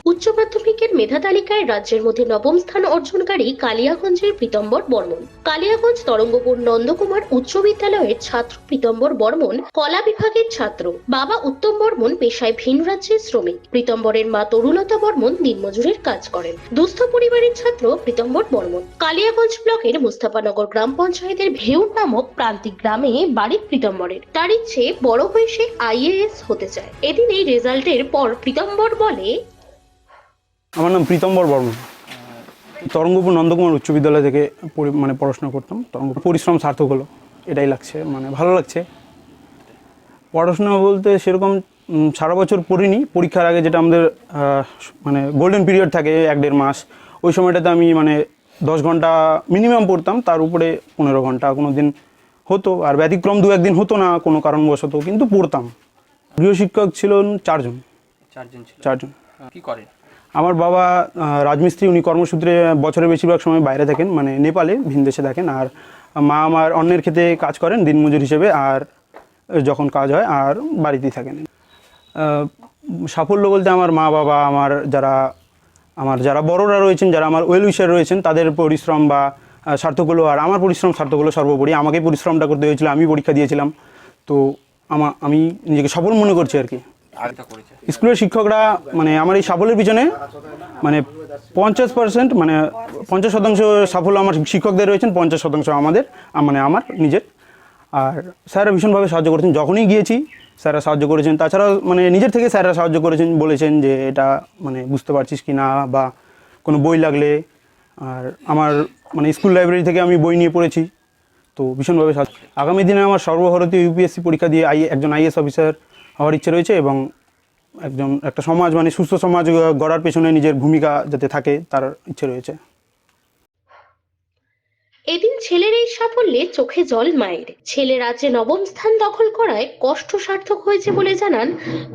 উচ্চ মাধ্যমিকের মেধা তালিকায় রাজ্যের মধ্যে নবম স্থান অর্জনকারী কালিয়াগঞ্জের প্রীতম্বর বর্মন। কালিয়াগঞ্জ তরঙ্গপুর নন্দকুমার উচ্চ বিদ্যালয়ের ছাত্র প্রীতম্বর বর্মন কলা বিভাগের ছাত্র। বাবা উত্তম বর্মন পেশায় ভিন রাজ্যের শ্রমিক। প্রীতম্বরের মা তরুলতা বর্মন দিনমজুরের কাজ করেন। দুস্থ পরিবারের ছাত্র প্রীতম্বর বর্মন। কালিয়াগঞ্জ ব্লকের মুস্তাফানগর গ্রাম পঞ্চায়েতের ভেউর নামক প্রান্তিক গ্রামে বাড়ি প্রীতম্বরের। তার ইচ্ছে বড় হয়ে সে আইএএস হতে চায়। এদিন এই রেজাল্টের পর প্রীতম্বর বলে, আমার নাম প্রীতম্বর বর্মন। তরঙ্গপুর নন্দকুমার উচ্চ বিদ্যালয় থেকে পড়াশোনা করতাম। তরঙ্গপুর পরিশ্রম সার্থক হলো, এটাই লাগছে, ভালো লাগছে। পড়াশোনা বলতে সেরকম সারা বছর পড়িনি। পরীক্ষার আগে যেটা আমাদের গোল্ডেন পিরিয়ড থাকে 1-1.5 মাস, ওই সময়টাতে আমি 10 ঘন্টা মিনিমাম পড়তাম, তার উপরে 15 ঘন্টা কোনো দিন হতো, আর ব্যতিক্রম 2-1 দিন হতো না কোনো কারণবশত, কিন্তু পড়তাম। গৃহশিক্ষক ছিলেন 4 জন। 4 জন। কি করেন? আমার বাবা রাজমিস্ত্রি, উনি কর্মসূত্রে বছরের বেশিরভাগ সময় বাইরে থাকেন, নেপালে, ভিন দেশে থাকেন। আর মা আমার অন্যের ক্ষেতে কাজ করেন দিনমজুর হিসেবে, আর যখন কাজ হয় আর বাড়িতেই থাকেন। সাফল্য বলতে আমার মা বাবা, আমার যারা বড়রা রয়েছেন, যারা আমার ওয়েল উইশার রয়েছেন, তাদের পরিশ্রম বা সার্থক হলো, আর আমার পরিশ্রম সার্থক হলো। সর্বোপরি আমাকেই পরিশ্রমটা করতে হয়েছিল, আমি পরীক্ষা দিয়েছিলাম, তো আমি নিজেকে সফল মনে করছি আর কি। স্কুলের শিক্ষকরা আমার এই সাফল্যের পিছনে 50%, 50% সাফল্য আমার শিক্ষকদের রয়েছেন, 50% আমার নিজের। আর স্যাররা ভীষণভাবে সাহায্য করেছেন, যখনই গিয়েছি স্যাররা সাহায্য করেছেন। তাছাড়াও নিজের থেকে স্যাররা সাহায্য করেছেন, বলেছেন যে এটা বুঝতে পারছিস কি না, বা কোনো বই লাগলে। আর আমার স্কুল লাইব্রেরি থেকে আমি বই নিয়ে পড়েছি, তো ভীষণভাবে সাহায্য। আগামী দিনে আমার সর্বভারতীয় ইউপিএসসি পরীক্ষা দিয়ে একজন আইএএস অফিসার হওয়ার ইচ্ছে রয়েছে, এবং একটা সমাজ সুস্থ সমাজ গড়ার পেছনে নিজের ভূমিকা যাতে থাকে, তার ইচ্ছে রয়েছে। এদিন ছেলের এই সাফল্যে চোখে জল মায়ের। ছেলে রাজ্যে নবম স্থান দখল করায় কষ্ট সার্থক হয়েছে বলে জানান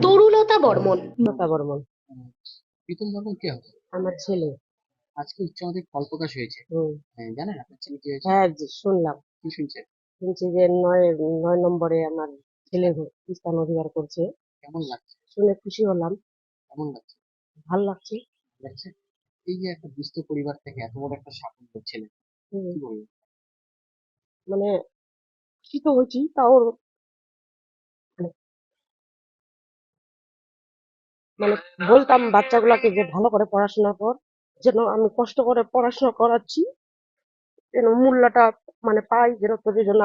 তরুলতা বর্মন। লতা বর্মন প্রীতম বর্মন কে হবে? আমার ছেলে। আজকে উচ্চ মাধ্যমিক ফল প্রকাশ হয়েছে। হুম। জানেন আপনার ছেলে কি হয়েছে? হ্যাঁ, শুনলাম। কি শুনছেন? শুনছি যে 9 নম্বরে আমার ছেলে স্থান অধিকার করছে। কেমন লাগছে? শুনে খুশি হলাম। কেমন লাগছে? ভালো লাগছে। লাগছে? এই যে একটা দুস্থ পরিবার থেকে এত বড় একটা সাফল্য ছেলে, হুম, কি বলবো? মানে খুশি তো হয়েছি, তাও মানে মানে বলতাম বাচ্চাগুলাকে যে ভালো করে পড়াশোনা কর, যেন আমি কষ্ট করে পড়াশোনা করাচ্ছি, যেন মূল্যটা পাই, যেন তোদের জন্য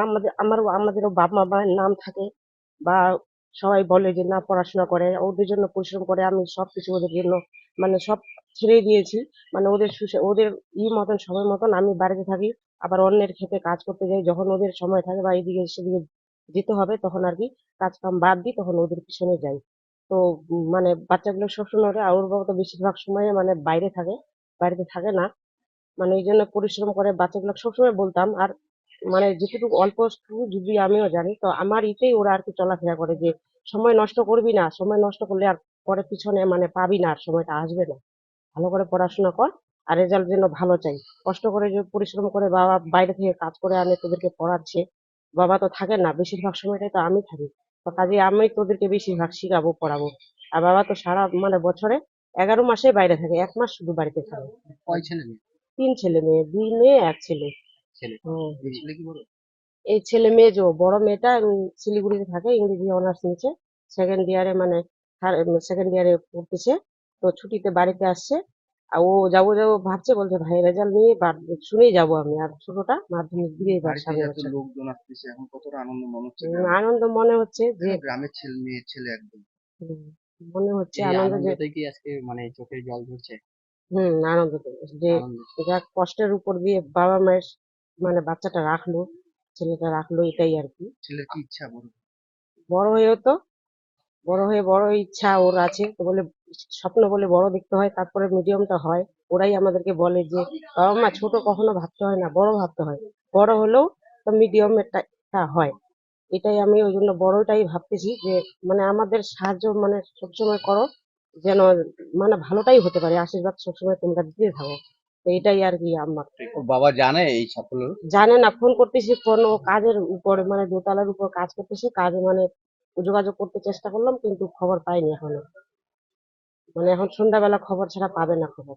আমাদেরও বাপ মা মায়ের নাম থাকে, বা সবাই বলে যে না পড়াশোনা করে, ওদের জন্য পরিশ্রম করে। আমি সবকিছু ওদের জন্য সব ছেড়ে দিয়েছি। ওদের মতন সময় মতন আমি বাড়িতে থাকি, আবার অন্যের ক্ষেতে কাজ করতে যাই যখন ওদের সময় থাকে, বা এদিকে সেদিকে যেতে হবে, তখন আর কি কাজ কাম বাদ দিই, তখন ওদের পিছনে যাই। তো বাচ্চাগুলো সবসময় ওরা, ওর বাবা তো বেশিরভাগ সময় বাইরে থাকে, বাড়িতে থাকে না। এই জন্য পরিশ্রম করে বাচ্চাগুলো সবসময় বলতাম। আর যেটুকু অল্প যদি আমিও জানি, তো আমার ইতেই ওরা আর কি চলাফেরা করে যে সময় নষ্ট করবি না, সময় নষ্ট করলে আর পরে পিছনে পাবি না, আর সময়টা আসবে না। ভালো করে পড়াশোনা কর, আর রেজাল্ট যেন ভালো চাই। কষ্ট করে যে পরিশ্রম করে বাবা বাইরে থেকে কাজ করে আনে তোদেরকে পড়াচ্ছে, বাবা তো থাকে না, বেশিরভাগ সময়টাই তো আমি থাকি, তো কাজে আমি তোদেরকে বেশিরভাগ শিখাবো, পড়াবো। আর বাবা তো সারা বছরে 11 মাসে বাইরে থাকে, 1 মাস শুধু বাড়িতে থাকে। কয় ছেলে মেয়ে? 3 ছেলে মেয়ে, 2 মেয়ে 1 ছেলে। ছেলে। হুম। এই ছেলে কি বড়? এই ছেলে মেয়ে বড় মেয়েটা শিলিগুড়িতে থাকে, ইংরেজি অনার্স নিয়েছে, সেকেন্ড ইয়ারে সেকেন্ড ইয়ারে পড়তেছে। তো ছুটিতে বাড়িতে আসছে, আর ও যাবো যাবো ভাবছে, বলছে ভাই রেজাল্ট নিয়ে শুনেই যাবো আমি। আর ছোটটা মাধ্যমিক দিয়ে এবার বাড়িতে সামনে এত বছর। লোকজন আসতেছে, এখন কতটা আনন্দ মনে হচ্ছে? আনন্দ মনে হচ্ছে যে, গ্রামের ছেলে, মেয়ের ছেলে একদম। হুম, মনে হচ্ছে এই আনন্দ যে, আনন্দটাই কি আজকে চোখে জল ঝরছে? আনন্দ তো, যে আনন্দ। যা কষ্টের উপর দিয়ে বাবা মায়ের বাচ্চাটা রাখলো, ছেলেটা রাখলো, এটাই আর কি। ছেলের কি ইচ্ছা বড়? বড় হয়েও তো, বড় হয়ে বড় ইচ্ছা ওর আছে, তো বলে স্বপ্ন বলে বড় দেখতে হয়, তারপরে মিডিয়ামটা হয়। ওরাই আমাদেরকে বলে যে বাবা মা ছোট কখনো ভাবতে হয় না, বড় ভাবতে হয়। বড় হলেও তো মিডিয়ামেরটা হয়। এটাই আমি ওই জন্য বড়টাই ভাবতেছি, যে আমাদের সাহায্য সবসময় করো, যেন ভালোটাই হতে পারে, আশীর্বাদ সবসময় তোমরা দিতে থাকো। তো এটাই আর কি আমার। ওর বাবা জানে এই সাফল্য? জানে না, ফোন করতেছি, ফোন ও কাজের উপরে দোতলার উপর কাজ করতেছে, কাজে যোগাযোগ করতে চেষ্টা করলাম, কিন্তু খবর পাইনি এখনো। মানে এখন সন্ধ্যাবেলা খবর ছাড়া পাবে না খবর।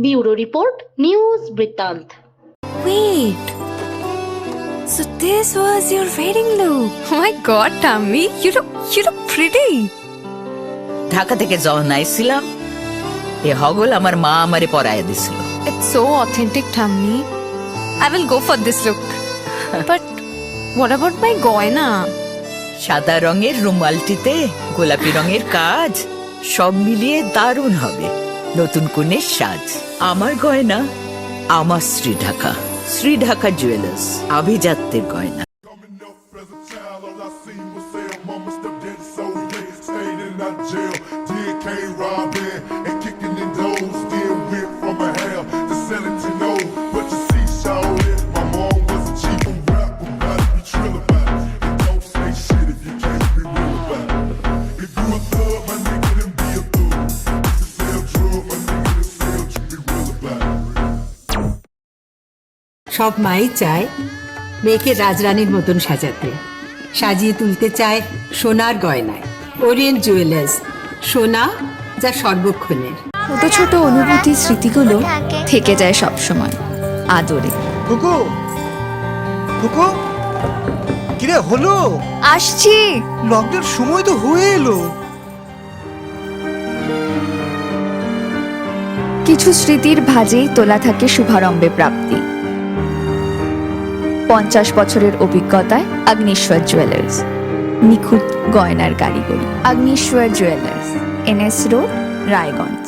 ব্যুরো রিপোর্ট, নিউজ বৃত্তান্ত। Wait. So this was your wedding look. Oh my god, Tammy, you look pretty. Dhaka থেকে যখন আইছিলাম এ হগল আমার মা আমারে পরায় দিছিল। It's so authentic, Tammy. I will go for this look. But what about my goina? সাদা রঙের রুমালটিতে গোলাপি রঙের কাজ, সব মিলিয়ে দারুণ হবে নতুন কনের সাজ। আমার গয়না আমার শ্রী ঢাকা জুয়েলার্স, আভিজাত্যের গয়না। Coming up as a child, all I seen was sell. Mama stepped in, so yeah, stayed in that jail. Did K robbing and kicking in doors. Still went from a hell to selling to know. But you see, shawty, my mom was a cheap rap about it. Be trill about it. And don't say shit if you can't be real about it. If you a thug, my nigga, then be a thug. If you sell drugs, my nigga, then sell drugs. Be real about it. সব মাই চায় মেয়েকে রাজরানীর মতন সাজাতে, সাজিয়ে তুলতে চায় সোনার গয়নায়। Orient jewellers, সোনা যা সর্বক্ষণের। ছোট ছোট অনুভূতি, স্মৃতিগুলো থেকে যায় সব সময় আদরে। কুকু কুকু কিরে হলো? আসছি। লকডাউন সময় তো হয়ে এলো। কিছু স্মৃতির ভাজেই তোলা থাকে শুভারম্ভে প্রাপ্তি। 50 বছরের অভিজ্ঞতায় আগ্নেশ্বর জুয়েলার্স, নিখুঁত গয়নার কারিগরি। Agneshwar jewellers, NS road, Raiganj.